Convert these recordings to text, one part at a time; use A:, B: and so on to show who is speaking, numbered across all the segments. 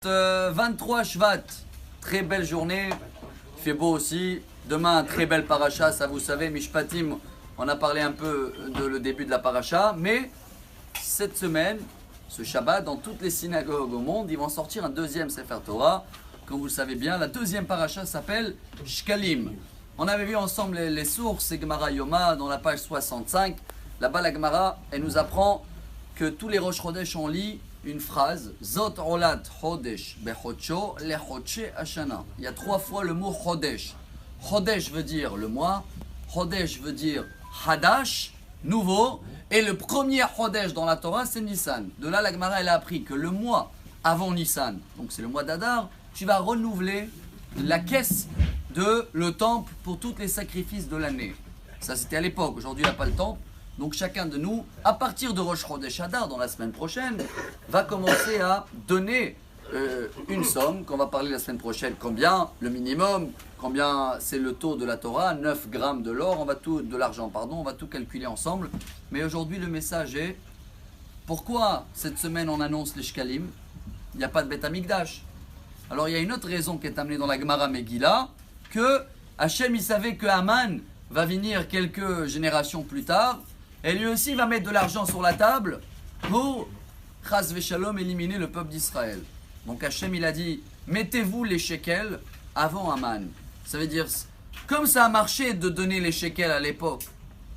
A: 23 Shvat, très belle journée, il fait beau aussi. Demain, très belle paracha, ça vous savez, Mishpatim, on a parlé un peu de le début de la paracha, mais cette semaine, ce Shabbat, dans toutes les synagogues au monde, ils vont sortir un deuxième Sefer Torah. Comme vous le savez bien, la deuxième paracha s'appelle Shkalim. On avait vu ensemble les sources, c'est Gemara Yoma, dans la page 65. Là-bas, la Gemara, elle nous apprend que tous les Rosh Chodesh, on lit une phrase, Zot Olat Chodesh Bechocho Lechoche Ashana. Il y a 3 fois le mot Chodesh. Chodesh veut dire le mois, Chodesh veut dire Hadash, nouveau, et le premier Chodesh dans la Torah, c'est Nissan. De là, la Gemara, elle a appris que le mois avant Nissan, donc c'est le mois d'Adar, tu vas renouveler la caisse de le temple pour tous les sacrifices de l'année. Ça, c'était à l'époque. Aujourd'hui, il n'y a pas le temple. Donc chacun de nous, à partir de Rosh Chodesh Adar, dans la semaine prochaine, va commencer à donner une somme, qu'on va parler la semaine prochaine, combien, le minimum, combien c'est le taux de la Torah, 9 grammes de l'or, de l'argent, on va tout calculer ensemble. Mais aujourd'hui, le message est, pourquoi cette semaine on annonce les Shkalim? Il n'y a pas de Beth Amikdash. Alors il y a une autre raison qui est amenée dans la Gemara Megillah, que Hachem il savait que Haman va venir quelques générations plus tard, et lui aussi va mettre de l'argent sur la table pour Chas Veshalom éliminer le peuple d'Israël. Donc Hachem il a dit, mettez-vous les shekels avant Haman. Ça veut dire, comme ça a marché de donner les shekels à l'époque,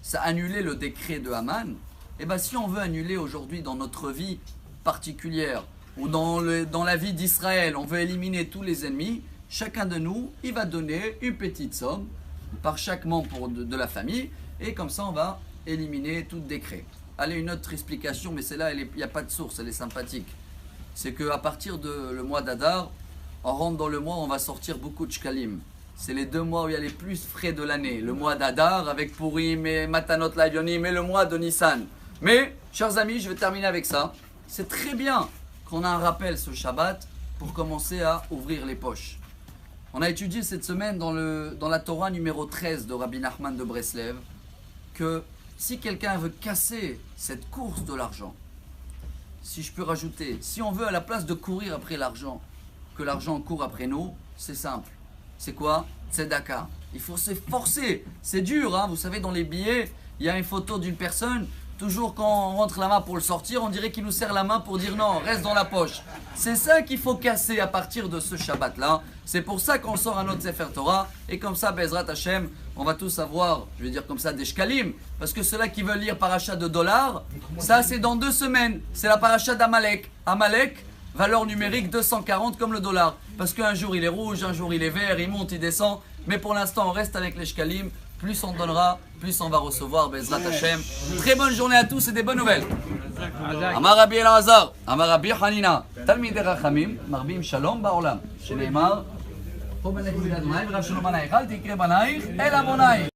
A: ça a annulé le décret de Haman, et bien si on veut annuler aujourd'hui dans notre vie particulière, ou dans la vie d'Israël, on veut éliminer tous les ennemis, chacun de nous, il va donner une petite somme par chaque membre de la famille, et comme ça on va éliminer tout décret. Allez, une autre explication, mais celle-là, il n'y a pas de source, elle est sympathique. C'est qu'à partir de le mois d'Adar, on rentre dans le mois où on va sortir beaucoup de Shkalim. C'est les 2 mois où il y a les plus frais de l'année. Le mois d'Adar avec Purim et Matanot Lavionim, et le mois de Nissan. Mais, chers amis, je vais terminer avec ça. C'est très bien qu'on a un rappel ce Shabbat pour commencer à ouvrir les poches. On a étudié cette semaine dans la Torah numéro 13 de Rabbi Nachman de Breslev que si quelqu'un veut casser cette course de l'argent, si je peux rajouter, si on veut à la place de courir après l'argent, que l'argent court après nous, c'est simple. C'est quoi? Tzedaka. Il faut s'efforcer. C'est dur, hein? Vous savez, dans les billets, il y a une photo d'une personne. Toujours quand on rentre la main pour le sortir, on dirait qu'il nous serre la main pour dire non, reste dans la poche. C'est ça qu'il faut casser à partir de ce Shabbat-là. C'est pour ça qu'on sort un autre Sefer Torah. Et comme ça, Bezrat Hashem, on va tous avoir, je vais dire comme ça, des shkalim. Parce que ceux-là qui veulent lire paracha de dollars, ça c'est dans 2 semaines. C'est la paracha d'Amalek. Amalek, valeur numérique 240 comme le dollar. Parce qu'un jour il est rouge, un jour il est vert, il monte, il descend. Mais pour l'instant, on reste avec les shkalim. Plus on donnera, plus on va recevoir, Bezrat Hashem. Très bonne journée à tous et des bonnes nouvelles. Amar Rabbi Elazar, Amar Rabbi Hanina, Talmidei Rachamim, Marbim Shalom Ba'olam. שנאמר, פה בנך מיד אדוני ורב שלום עלייך, אל תקרא בנייך, אלא בונייך.